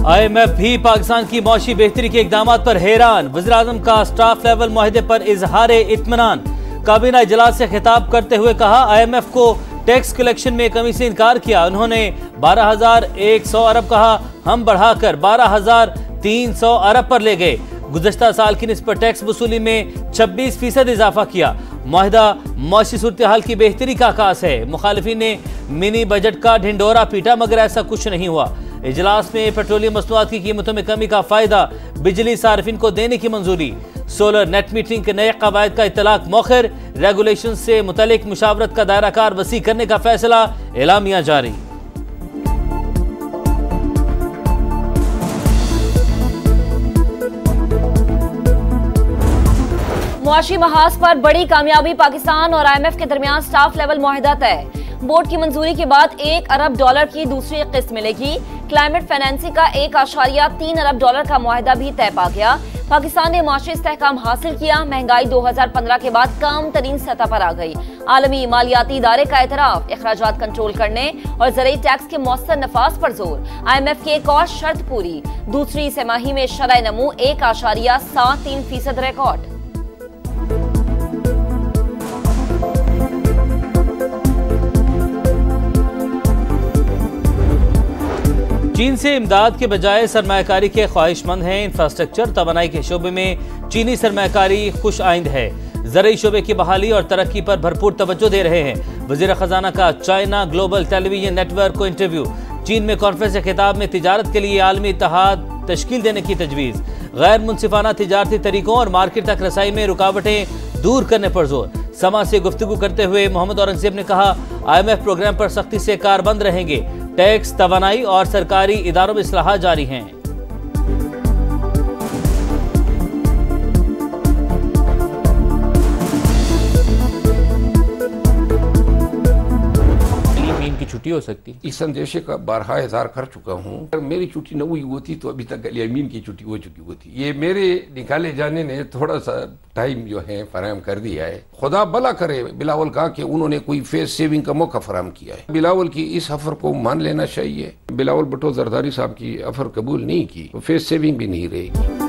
IMF भी पाकिस्तान की मौशी बेहतरी के इकदाम पर हैरान। वज़ीर-ए-आज़म का स्टाफ लेवल मुआहदे पर इजहार इत्मीनान। काबीना इजलास से खिताब करते हुए कहा, IMF को टैक्स कलेक्शन में कमी से इनकार किया। उन्होंने 12,100 अरब कहा, हम बढ़ाकर 12,300 अरब पर ले गए। गुज़श्ता साल की निस्बत टैक्स वसूली में 26% इजाफा किया। मुआहदा मौशी सूरत हाल की बेहतरी का आकाश है। मुखालिफिन ने मिनी बजट का ढिंडोरा पीटा, मगर ऐसा कुछ नहीं हुआ। इजलास में पेट्रोलियम मसनूआत की कीमतों में कमी का फायदा बिजली सार्फिन को देने की मंजूरी। सोलर नेट मीटरिंग के नए कवायद का इतलाक मौखर। रेगुलेशन से मुतल्लिक मुशावरत का दायरा कार वसी करने का फैसला। एलामिया जारी। मुआशी महाज पर बड़ी कामयाबी। पाकिस्तान और IMF के दरमियान स्टाफ लेवल मुआहदा तय। बोर्ड की मंजूरी के बाद $1 अरब की दूसरी किस्त मिलेगी। क्लाइमेट फाइनेंसिंग का $1.3 अरब का मुआहदा भी तय पा गया। पाकिस्तान ने मुआशी इस्तेहकाम हासिल किया। महंगाई 2015 के बाद कम तरीन सतह पर आ गई। आलमी मालियाती इदारे का एतराफ। अखराजात कंट्रोल करने और ज़रूरी टैक्स के मौसर नफाज पर जोर। IMF की एक और शर्त पूरी। दूसरी तिमाही में शरह नमू 1.73% रिकॉर्ड। चीन से इमदाद के बजाय सरमायाकारी के ख्वाहिशमंद हैं। इंफ्रास्ट्रक्चर तवानाई के शोबे में चीनी सरमायाकारी खुश आइंद है। ज़रूरी शोबे की बहाली और तरक्की पर भरपूर तवज्जो दे रहे हैं। वज़ीर खजाना का चाइना ग्लोबल टेलीविजन नेटवर्क को इंटरव्यू। चीन में कॉन्फ्रेंस के खिताब में तिजारत के लिए आलमी इत्तेहाद तश्कील देने की तजवीज़। गैर मुनसिफाना तिजारती तरीकों और मार्केट तक रसाई में रुकावटें दूर करने पर जोर। समा से गुफ्तगू करते हुए मोहम्मद औरंगजेब ने कहा, IMF प्रोग्राम पर सख्ती से कारबंद रहेंगे। टैक्स, तवानाई और सरकारी इदारों में इस्लाहात जारी हैं। की छुट्टी हो सकती। इस संदेशे का 12,000 कर चुका हूँ। अगर मेरी छुट्टी न हुई होती तो अभी तक अली अमीन की छुट्टी हो चुकी होती। ये मेरे निकाले जाने ने थोड़ा सा टाइम जो है फराहम कर दिया है। खुदा भला करे बिलावल कहा कि उन्होंने कोई फेस सेविंग का मौका फराहम किया है। बिलावल की इस ऑफर को मान लेना चाहिए। बिलावल भुट्टो जरदारी साहब की ऑफर कबूल नहीं की तो फेस सेविंग भी नहीं रहेगी।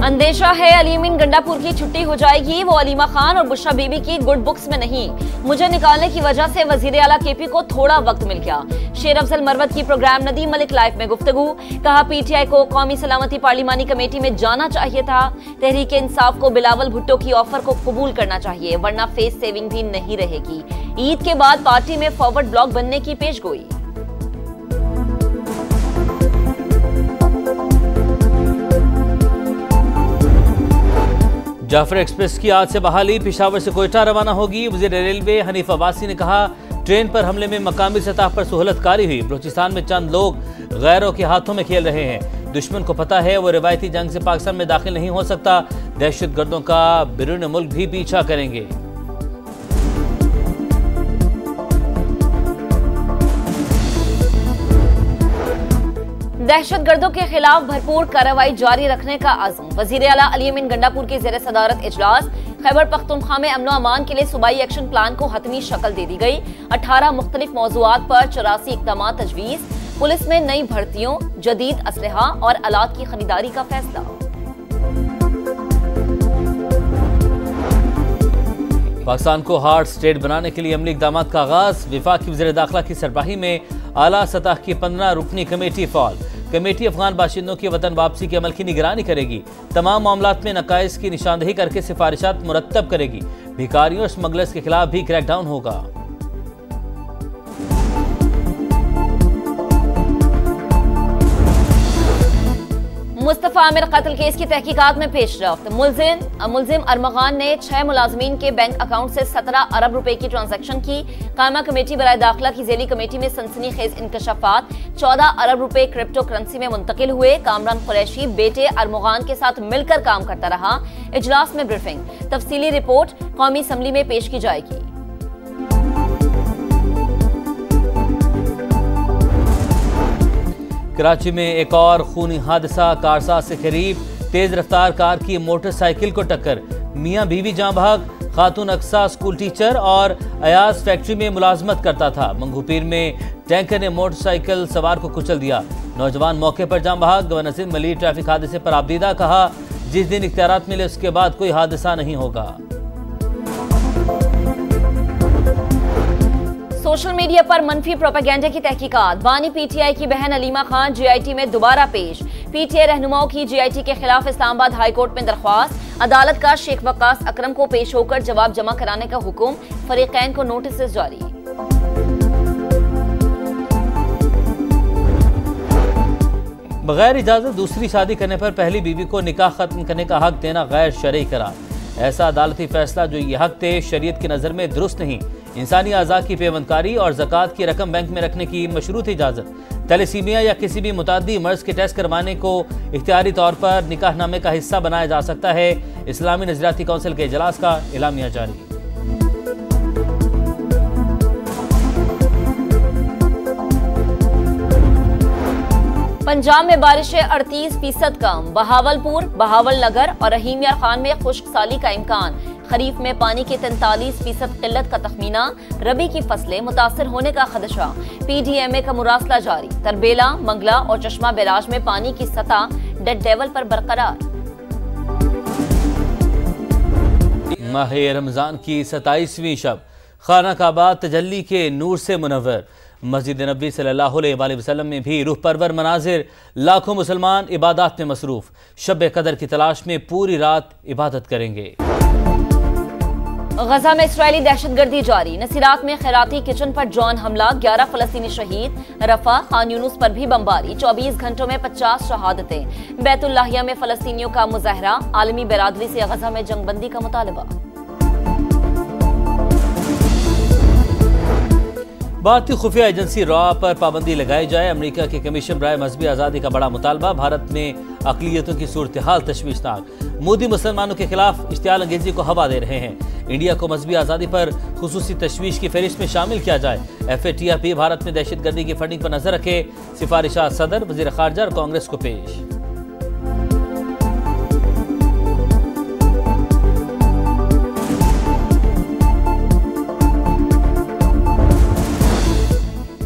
अंदेशा है अली अमीन गंडापुर की छुट्टी हो जाएगी। वो अलीमा खान और बुशरा बीबी की गुड बुक्स में नहीं। मुझे निकालने की वजह से वजीर आला KP को थोड़ा वक्त मिल गया। शेर अफजल मरवत की प्रोग्राम नदीम मलिक लाइफ में गुफ्तगू। कहा, PTI को कौमी सलामती पार्लिमानी कमेटी में जाना चाहिए था। तहरीक इंसाफ को बिलावल भुट्टो की ऑफर को कबूल करना चाहिए, वरना फेस सेविंग भी नहीं रहेगी। ईद के बाद पार्टी में फॉरवर्ड ब्लॉक बनने की पेशगोई। जाफर एक्सप्रेस की आज से बहाली। पेशावर से कोयटा रवाना होगी। वज़ीर रेलवे हनीफ अब्बासी ने कहा, ट्रेन पर हमले में मकामी सतह पर सहूलतकारी हुई। बलूचिस्तान में चंद लोग गैरों के हाथों में खेल रहे हैं। दुश्मन को पता है वो रिवायती जंग से पाकिस्तान में दाखिल नहीं हो सकता। दहशतगर्दों का बैरून मुल्क भी पीछा करेंगे। दहशतगर्दों के खिलाफ भरपूर कार्रवाई जारी रखने का आज़म। वज़ीर आला अली अमीन गंडापुर के ज़ेर सदारत इजलास। खैबर पख्तूनख्वा में अमन अमान के लिए सूबाई एक्शन प्लान को हतमी शक्ल दे दी गई। 18 मुख्तलिफ मौज़ूआत पर 84 इक़दाम तजवीज़। पुलिस में नई भर्तियों, जदीद असलहा और आलात की खरीदारी का फैसला। पाकिस्तान को हार्ड स्टेट बनाने के लिए अमली इक़दाम का आगाज। वफाकी वज़ीर दाखिला की सरबराही में आला सतह की 15 रुकनी कमेटी फ़ाल। कमेटी अफगान बाशिंदों की वतन वापसी के अमल की निगरानी करेगी। तमाम मामलात में नकाइस की निशानदही करके सिफारिशात मुरत्तब करेगी। भिखारियों और स्मगलर्स के खिलाफ भी क्रैकडाउन होगा। मुस्तफा आमिर कत्ल केस की तहकीकात में पेशरफ्त। मुलजिम अरमगान ने 6 मुलाजमीन के बैंक अकाउंट से 17 अरब रुपए की ट्रांजैक्शन की। कायमा कमेटी बराए दाखिला की ज़ेली कमेटी में सनसनीखेज इंकशाफात। 14 अरब रुपए क्रिप्टो करेंसी में मुंतकिल हुए। कामरान कुरैशी बेटे अरमगान के साथ मिलकर काम करता रहा। इजलास में ब्रीफिंग। तफसीली रिपोर्ट कौमी असम्बली में पेश की जाएगी। कराची में एक और खूनी हादसा। कारसाज से करीब तेज रफ्तार कार की मोटरसाइकिल को टक्कर। मियां बीवी जाँ भाग। खातून अक्सा स्कूल टीचर और अयाज फैक्ट्री में मुलाजमत करता था। मंगूपीर में टैंकर ने मोटरसाइकिल सवार को कुचल दिया। नौजवान मौके पर जान बहक। गवर्नर नसीर मलिक ट्रैफिक हादसे पर आपदीदा, कहा जिस दिन इख्तियारात मिले उसके बाद कोई हादसा नहीं होगा। सोशल मीडिया पर मनफी प्रोपेगेंडा की तहकीकात। बानी पीटीआई की बहन अलीमा खान जीआईटी में दोबारा पेश। पीटीआई रहनुमाओं की जीआईटी के खिलाफ इस्लामाबाद हाई कोर्ट में दरख्वास्त। अदालत का शेख वक्कास अकरम को पेश होकर जवाब जमा कराने का हुक्म। फरीकैन को नोटिस जारी। बगैर इजाजत दूसरी शादी करने पर पहली बीवी को निकाह खत्म करने का हक देना गैर शरई करार। ऐसा अदालती फैसला जो ये हक थे शरीयत की नजर में दुरुस्त नहीं। इंसानी आज़ा की पेवंदकारी और ज़कात की रकम बैंक में रखने की मशरूत इजाज़त। तैलेसीमिया या किसी भी मुतादी मर्ज के टेस्ट करवाने को इख्तियारी तौर पर निकाहनामे का हिस्सा बनाया जा सकता है। इस्लामी नजरियाती कौंसिल के इजलास का एलामिया जारी। पंजाब में बारिशें 38% कम। बहावलपुर, बहावल नगर और रहीम यार खान में खुश्क साली का इम्कान। खरीफ में पानी की 43% किल्लत का तखमीना। रबी की फसलें मुतासर होने का खदशा। पीडीएमए का मुरासला जारी। तरबेला, मंगला और चश्मा बैराज में पानी की सतह डेड लेवल पर बरकरार। माह रमजान की 27वीं शब खाना काबा तजल्ली के नूर से मुनव्वर। मस्जिद नबी सल्लल्लाहु अलैहि वसल्लम में भी रूह परवर मनाजिर। लाखों मुसलमान इबादत में मसरूफ। शब कदर की तलाश में पूरी रात इबादत करेंगे। गजा में इसराइली दहशतगर्दी जारी। नसीरात में खैराती किचन पर ड्रोन हमला। 11 फलस्तीनी शहीद। रफा, खान यूनुस पर भी बमबारी। 24 घंटों में 50 शहादतें। बैतुल्लाहिया में फलस्तीनियों का मुजाहरा। आलमी बरादरी से गजा में जंगबंदी का मुतालबा। भारतीय खुफिया एजेंसी रॉ पर पाबंदी लगाई जाए। अमेरिका के कमीशन बराए मजहबी आज़ादी का बड़ा मुतालबा। भारत में अक़लियतों की सूरत हाल तशवीशनाक। मोदी मुसलमानों के खिलाफ इश्तियाल अंगेजी को हवा दे रहे हैं। इंडिया को मजहबी आज़ादी पर खुसूसी तशवीश की फहरिस्त में शामिल किया जाए। FATF भारत में दहशतगर्दी की फंडिंग पर नजर रखे। सिफारिशात सदर, वज़ीर ख़ारजा और कांग्रेस को पेश।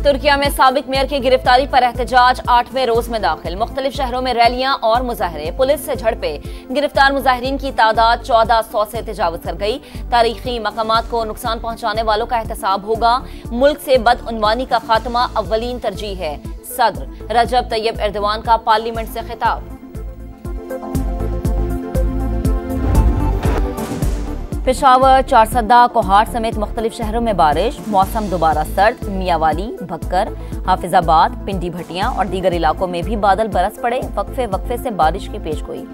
तुर्किया में साबिक मेयर की गिरफ्तारी पर एहतजाज 8वें रोज में दाखिल। मुख्तलिफ शहरों में रैलियां और मुजाहरे। पुलिस से झड़पे। गिरफ्तार मुजाहिरीन की तादाद 1400 से तजावुज कर गई। तारीखी मकामात को नुकसान पहुंचाने वालों का एहतसाब होगा। मुल्क से बदउनवानी का खात्मा अव्वलीन तरजीह है। सदर रजब तैयब एर्दवान का पार्लियामेंट से खिताब। पेशावर, चारसद्दा, कोहाट समेत मुख्तलिफ शहरों में बारिश। मौसम दोबारा सर्द। मियावाली, भक्कर, हाफिजाबाद, पिंडी भटियां और दीगर इलाकों में भी बादल बरस पड़े। वक्फे वक्फे से बारिश की पेशगोई।